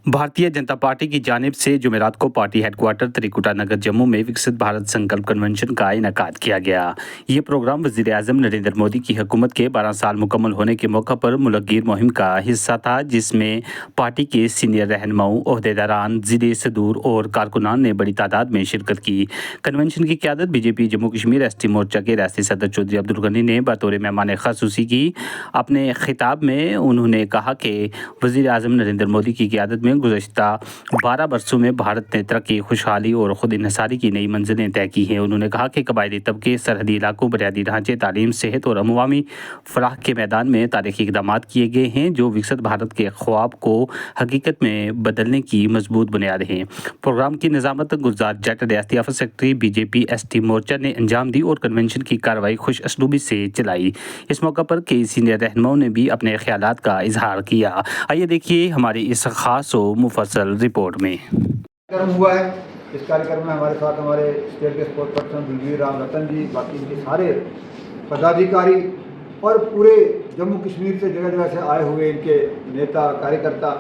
Bharatiya Janata party की जानिब से जुमेरात को पार्टी हेडक्वार्टर त्रिकुटा नगर जम्मू में विकसित भारत संकल्प कन्वेंशन का इनेकाद किया गया। ये प्रोग्राम वज़ीर-ए-आज़म नरेंद्र मोदी की हुकूमत के 12 साल मुकम्मल होने के मौका पर मुल्कगीर मुहिम का हिस्सा था, जिसमें पार्टी के सीनियर रहनुमाओं, ओहदेदारान, ज़िले सदूर और कारकुनान ने बड़ी तादाद में शिरकत की। कन्वेंशन की क़यादत बीजेपी जम्मू कश्मीर एसटी मोर्चा के रियासती सदर चौधरी अब्दुल गनी ने बतौर मेहमान ख़ुसूसी की। अपने खिताब में उन्होंने कहा कि वज़ीर-ए-आज़म नरेंद्र मोदी की क़यादत में गुज़श्ता 12 बरसों में भारत ने तरक्की, खुशहाली और खुद इन्हिसारी की नई मंजिलें तय की हैं। उन्होंने कहा कि कबायली तबके, सरहदी इलाकों, बुनियादी ढांचे, तालीम, सेहत और अमवामी फलाह के मैदान में तारीखी इक़दामात किए गए हैं, जो विकसित भारत के ख्वाब को हकीकत में बदलने की मजबूत बुनियाद हैं। प्रोग्राम की निज़ामत गुलजार जट, रियासती आफत सेक्रेटरी बीजेपी एसटी मोर्चा ने अंजाम दी और कन्वेंशन की कार्रवाई खुश असलूबी से चलाई। इस मौका पर कई सीनियर रहनुमाओं ने भी अपने ख्यालात का इजहार किया। आइए देखिए हमारी इस खास और मुफस्सल रिपोर्ट में। कार्यक्रम हुआ है। इस कार्यक्रम में हमारे साथ हमारे स्टेट के स्पोर्ट्स पर्सन दिलवीर राम रतन जी, बाकी इनके सारे पदाधिकारी और पूरे जम्मू कश्मीर से जगह जगह से आए हुए इनके नेता कार्यकर्ता,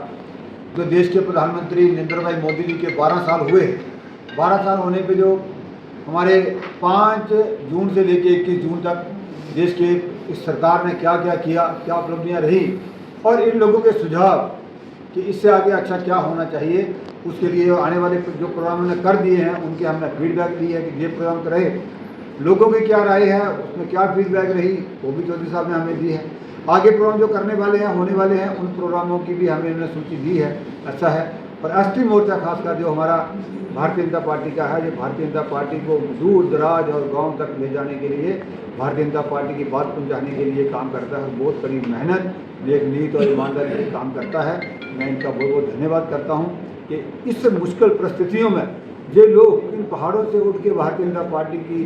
जो देश के प्रधानमंत्री नरेंद्र भाई मोदी जी के 12 साल हुए, 12 साल होने पे जो हमारे 5 जून से लेकर 21 जून तक देश के इस सरकार ने क्या क्या किया, क्या उपलब्धियाँ रही और इन लोगों के सुझाव कि इससे आगे अच्छा क्या होना चाहिए, उसके लिए आने वाले जो प्रोग्राम उन्होंने कर दिए हैं उनके हमने फीडबैक दी है कि ये प्रोग्राम करे। लोगों की क्या राय है, उसमें क्या फीडबैक रही, वो भी चौधरी साहब ने हमें दी है। आगे प्रोग्राम जो करने वाले हैं, होने वाले हैं, उन प्रोग्रामों की भी हमें उन्होंने सूची दी है। अच्छा है। और एसटी मोर्चा खासकर जो हमारा भारतीय जनता पार्टी का है, जो भारतीय जनता पार्टी को दूर दराज और गाँव तक ले जाने के लिए, भारतीय जनता पार्टी की बात पहुँचाने के लिए काम करता है। बहुत बड़ी मेहनत, नेक नीयत और ईमानदारी से काम करता है। मैं इनका बहुत बहुत धन्यवाद करता हूँ कि इस मुश्किल परिस्थितियों में ये लोग इन पहाड़ों से उठ के भारतीय जनता पार्टी की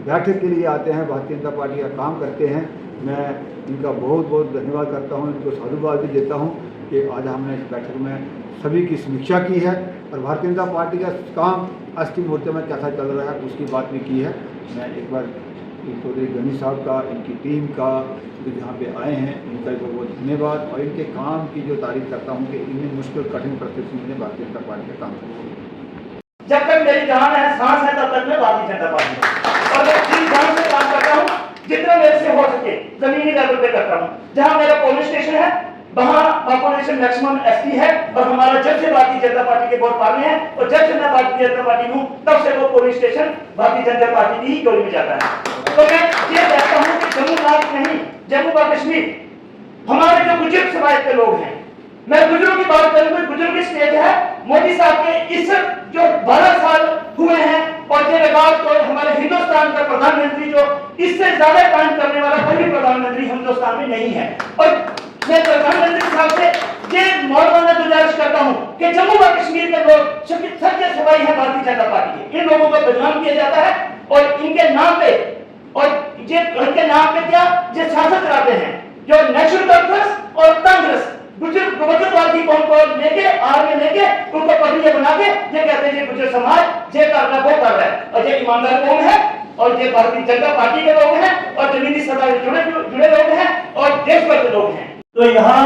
बैठक के लिए आते हैं, भारतीय जनता पार्टी का काम करते हैं। मैं इनका बहुत बहुत धन्यवाद करता हूँ, इनको साधुवाद भी देता हूँ कि आज हमने इस बैठक में सभी की समीक्षा की है और भारतीय जनता पार्टी का काम एसटी मोर्चा में कैसा चल रहा है उसकी बात भी की है। मैं एक बार चौधरी गनी साहब का, इनकी टीम का, जो यहाँ पे आए हैं, इनका बहुत बहुत धन्यवाद और इनके काम की जो तारीफ करता हूँ कि इन्हें मुश्किल कठिन परिस्थितियों में भारतीय जनता पार्टी का काम किया। जब तक मेरी जान है, सांस है, तब तक मैं भारतीय जनता पार्टी और मैं जी जान से काम करता हूँ, जितना मेरे से हो सके जमीनी लेवल पे करता हूँ। जहाँ मेरा पोलिंग स्टेशन है वहाँ पॉपुलेशन मैक्सिमम एसटी है और हमारा जब से भारतीय जनता पार्टी के वोट पाने हैं और जब से मैं भारतीय जनता पार्टी हूँ तब से वो polling station Bharatiya Janata party की ही टोली में जाता है। तो मैं ये कहता हूँ कि जम्मू प्रांत नहीं, जम्मू का कश्मीर, हमारे जो बुजुर्ग समाज के लोग हैं, मैं बुजुर्ग की बात करूंगा, बुजुर्ग स्टेट है। मोदी साहब के इस जो 12 साल हुए हैं और ये रिकॉर्ड तो हमारे हिंदुस्तान का प्रधानमंत्री जो इससे ज्यादा काम करने वाला कोई भी प्रधानमंत्री हिंदुस्तान में नहीं है। और मैं प्रधानमंत्री साहब से ये मौलाना गुजारिश करता हूँ कि जम्मू और कश्मीर के लोग सच्चे सिपाही हैं भारतीय जनता पार्टी के। इन लोगों को बदनाम किया जाता है और इनके नाम पे क्या जो सियासत कराते हैं, जो नेशनल कॉन्फ्रेंस और कांग्रेस बुजुर्गवादी कौन को लेके आगे लेके उनको पगड़ियां बना के ये कहते हैं गुजर समाज ये कर रहा वो कर रहा है और ये ईमानदार कौन है और ये भारतीय जनता पार्टी के लोग हैं और जमीनी सत्ता से जुड़े लोग हैं और देश भर के लोग हैं। तो यहाँ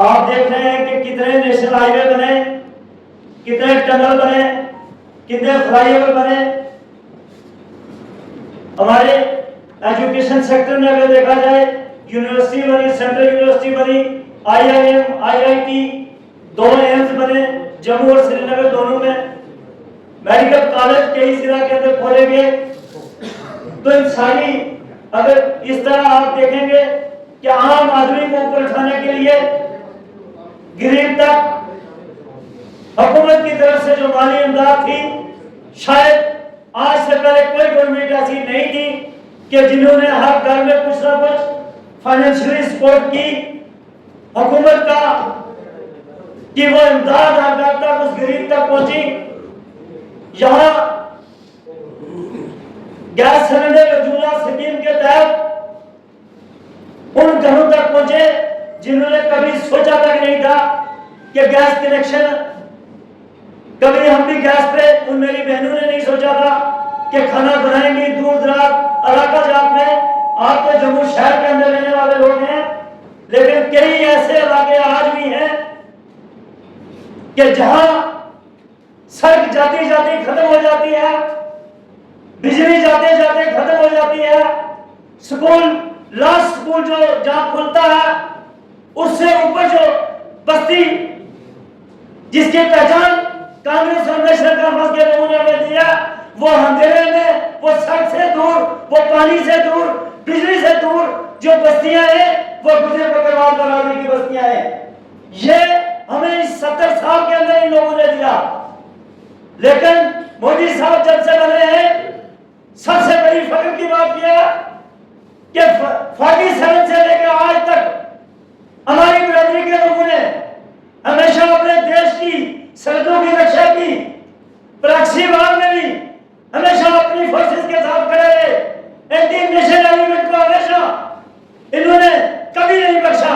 आप देख रहे हैं कि कितने नेशनल हाईवे बने, कितने टनल बने, कितने फ्लाईओवर बने। हमारे एजुकेशन सेक्टर में अगर देखा जाए, यूनिवर्सिटी बनी, सेंट्रल यूनिवर्सिटी बनी, IIM, IIT, 2 एम्स बने जम्मू और श्रीनगर दोनों में, मेडिकल कॉलेज कई जिला के अंदर खोले गए। तो इन सारी अगर इस तरह आप देखेंगे कि आम आदमी को ऊपर उठाने के लिए गरीब तक हुकूमत की तरफ से जो माली इमदाद थी, शायद आज से पहले कोई गवर्नमेंट ऐसी नहीं थी कि जिन्होंने हर घर में कुछ ना कुछ फाइनेंशियली सपोर्ट की हुकूमत का, कि वो इमदाद हर घर तक उस गरीब तक पहुंची। यहाँ गैस सिलेंडर उज्ज्वला स्कीम के तहत उन घरों तक पहुंचे जिन्होंने कभी सोचा तक नहीं था कि गैस कनेक्शन, कभी हम भी गैस पे, उन मेरी बहनों ने नहीं सोचा था कि खाना बनाएंगे दूर दराज इलाका जात में। आप तो जम्मू शहर के अंदर रहने वाले लोग हैं, लेकिन कई ऐसे इलाके आज भी हैं कि जहां सड़क जाती जाती खत्म हो जाती है, बिजली जाते जाते खत्म हो जाती है, स्कूल लास्ट स्कूल जो जहां खुलता है उससे ऊपर जो बस्ती जिसकी पहचान कांग्रेस और नेशनल कॉन्फ्रेंस के लोगों ने हमें दिया, वो अंधेरे में, वो सड़क से दूर, वो पानी से दूर, बिजली से दूर जो बस्तियां हैं वो गुजर बकरवाल बरादरी की बस्तियां हैं। ये हमें इस 70 साल के अंदर इन लोगों ने दिया। लेकिन मोदी साहब जब से बने हैं, सबसे बड़ी फख्र की बात यह है कि 47 से लेकर आज तक हमारी बिरादरी के लोगों ने हमेशा अपने देश की सरहदों की रक्षा की। प्रॉक्सी वार में भी हमेशा अपनी फोर्सेस के साथ खड़े रहे। एंटी नेशनल एलिमेंट को हमेशा इन्होंने कभी नहीं बख्शा।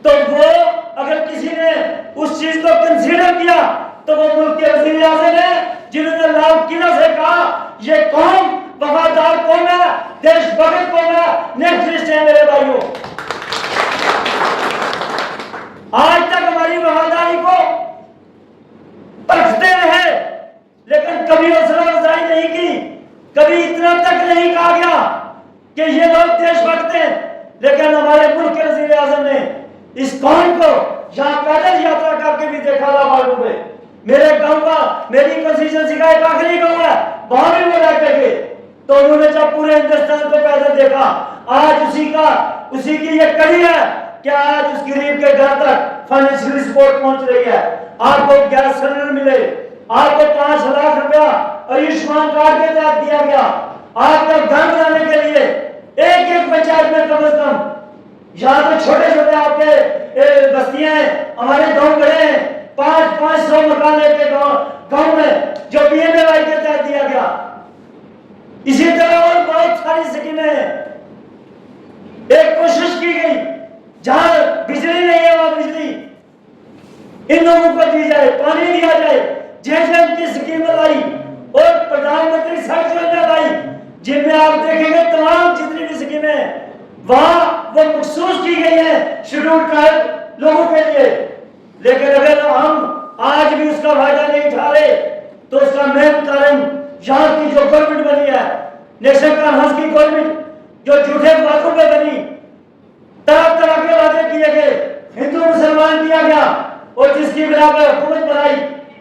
तो वो अगर किसी ने उस चीज को कंसीडर किया तो वो मुल्क के वजीर आज़म है जिन्होंने लाल किला से कहा ये कौम वफादार कौम है, देशभक्त कौम है, नेक्स्ट लिस्ट है मेरे भाइयों। आज तक हमारी वफादारी को परखते रहे लेकिन कभी हौसला अफजाई नहीं की, कभी इतना तक नहीं कहा गया कि ये लोग देशभक्त हैं। लेकिन हमारे मुल्क के वजीर आज़म ने इस कौम को यहाँ पैदल यात्रा करके भी देखा था। मालूम है मेरे गांव का, मेरी कंस्टिट्यूएंसी का एक आखिरी गांव है, वहां भी वो रहते थे। तो उन्होंने जब पूरे हिंदुस्तान को पैदल देखा, आज उसी की ये कड़ी है कि आज उस गरीब के घर तक फाइनेंशियल सपोर्ट पहुंच रही है। आपको गैस सिलेंडर मिले, आपको 5 लाख रुपया आयुष्मान कार्ड के तहत दिया गया। आपका घर बनाने के लिए एक पंचायत में कम से कम, यहाँ तो छोटे छोटे आपके बस्तियां हैं, हमारे गांव बड़े हैं, 500 मकान के गांव में जो पीएमएवाई के तहत दिया गया। इसी तरह और बहुत सारी स्कीमें हैं। एक कोशिश की गई जहां बिजली नहीं है वहां बिजली इन लोगों को दी जाए, पानी दिया जाए। जेएसएम की स्कीम लाई और प्रधानमंत्री सड़क योजना लाई, जिनमें आप देखेंगे तमाम जितनी भी स्कीमें वहां वो मखसूस की गई है शेड्यूल ट्राइब लोगों के लिए। लेकिन अगर हम आज भी उसका फायदा नहीं उठा रहे तो उसका मेन कारण यहाँ की जो गवर्नमेंट बनी है, नेशनल कॉन्फ्रेंस की गवर्नमेंट जो झूठे वादों पे बनी, तरह तरह के वादे किए गए, हिंदू मुसलमान किया गया और जिसकी बिना पर हुकूमत बनाई।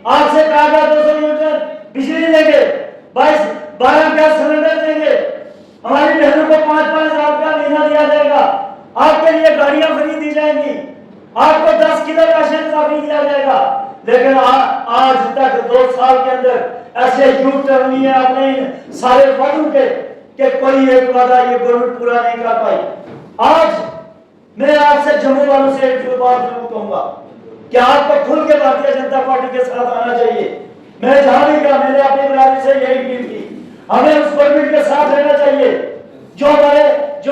आपसे कहा गया 200 यूनिट बिजली देंगे, 12 गैस सिलेंडर देंगे, हमारी बहनों को 5-5 हजार रुपया महीना दिया जाएगा, आपके लिए गाड़ियां फ्री दी जाएंगी, आपको 10 किलो राशन फ्री दिया जाएगा। लेकिन आज तक 2 साल के अंदर ऐसे यू टर्न लिए अपने सारे वादों के कि कोई एक वादा ये गवर्नमेंट पूरा नहीं कर पाई। आज मैं आपसे जम्मू वालों से एक बात जरूर कहूंगा कि आपको खुल के भारतीय जनता पार्टी के साथ आना चाहिए। मैं जहां भी गया मैंने अपनी बिरादरी से यही अपील की, हमें उस गवर्नमेंट के साथ रहना चाहिए जो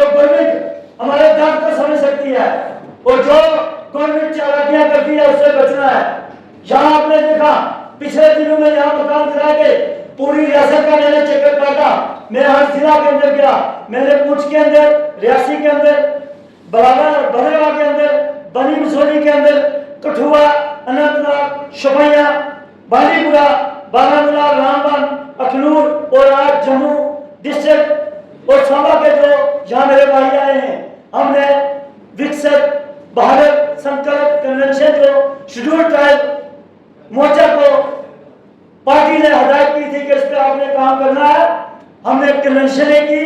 गवर्नमेंट हमारे दर्द को समझ सकती है और जो गवर्नमेंट चालाकियां करती है उससे बचना है। यहाँ आपने देखा पिछले दिनों में यहाँ मकान गिरा के पूरी रियासत का मैंने चक्कर काटा। मैं हर जिला के अंदर गया, मैंने पुंछ के अंदर, रियासी के अंदर, बरेवा के अंदर, बनी मसोली के अंदर, कठुआ, अनंतनाग, शोपियां, बालीपुरा, बारामूला, रामबन, अखनूर और आज जम्मू डिस्ट्रिक्ट और सांबा के जो यहाँ मेरे भाई आए हैं, हमने विकसित भारत संकल्प कन्वेंशन जो शेड्यूल ट्राइब मोर्चा को पार्टी ने हदायत की थी कि इस पर आपने काम करना है। हमने कन्वेंशन की,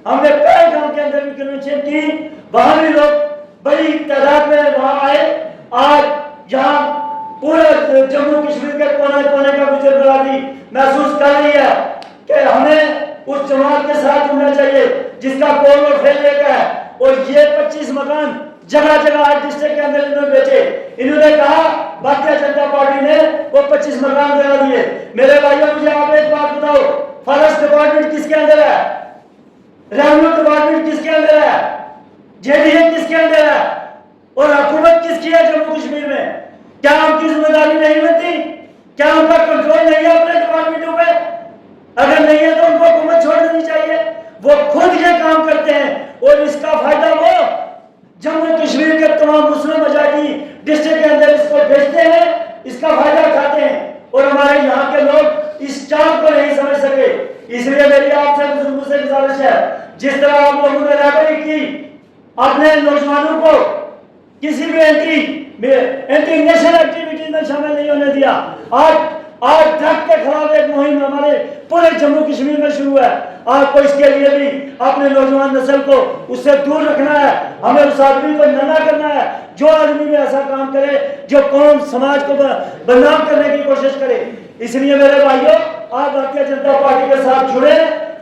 हमने पहलगाम के अंदर भी कन्वेंशन की, वहां भी लोग बड़ी तादाद में वहां आए। आज यहाँ पूरे जम्मू कश्मीर के कोने कोने का गुजर बिरादरी महसूस कर रही है कि हमें उस जमात के साथ जुड़ना चाहिए जिसका कौल और फेल लेकर है। और ये 25 मकान जगह जगह आज डिस्ट्रिक्ट के अंदर इन्होंने बेचे। इन्होंने कहा भारतीय जनता पार्टी ने वो 25 मकान दिला दिए। मेरे भाइयों मुझे आप एक बात बताओ, फॉरेस्ट डिपार्टमेंट किसके अंदर है, रेवेन्यू डिपार्टमेंट किसके अंदर है, जेडीए किसके अंदर है और हुकूमत किसकी है जम्मू कश्मीर में? क्या उनकी जिम्मेदारी नहीं बनती? क्या उनका कंट्रोल नहीं है अपने डिपार्टमेंटों पे? अगर नहीं है तो उनको हुकूमत छोड़ देनी चाहिए। वो खुद ये काम करते हैं और इसका फायदा वो जम्मू कश्मीर के तमाम मुस्लिम आजादी डिस्ट्रिक्ट के अंदर इसको भेजते हैं इसका फायदा उठाते हैं और हमारे यहाँ के लोग इस चाल को नहीं समझ सके। इसलिए मेरी आपसे बुजुर्गों से गुजारिश है, जिस तरह आप लोगों ने रैबरी की, अपने नौजवानों को किसी भी एंटी नेशनल एक्टिविटी में शामिल नहीं होने दिया। आज ड्रग के खिलाफ एक मुहिम हमारे पूरे जम्मू कश्मीर में शुरू है। आपको इसके लिए भी अपने नौजवान नस्ल को उससे दूर रखना है। हमें उस आदमी को मना करना है जो आदमी में ऐसा काम करे जो कौम समाज को बदनाम करने की कोशिश करे। इसलिए मेरे भाइयों, आप भारतीय जनता पार्टी के साथ जुड़े।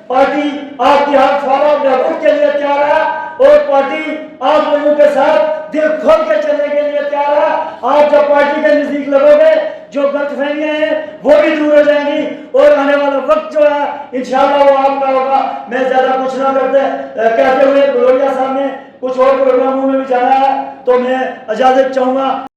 पार्टी आपकी हर ख्वाब बहबूद के लिए तैयार है और पार्टी आप लोगों के साथ दिल खोल के चलने के लिए तैयार है। आप जब पार्टी के नजदीक लगोगे, जो गलतफहमियां हैं वो भी दूर हो जाएंगी और आने वाला वक्त जो है इंशाअल्लाह वो आपका होगा। मैं ज्यादा कुछ ना कहते हुए, भदौरिया साहब ने कुछ और प्रोग्रामों में भी जाना है तो मैं इजाजत चाहूंगा।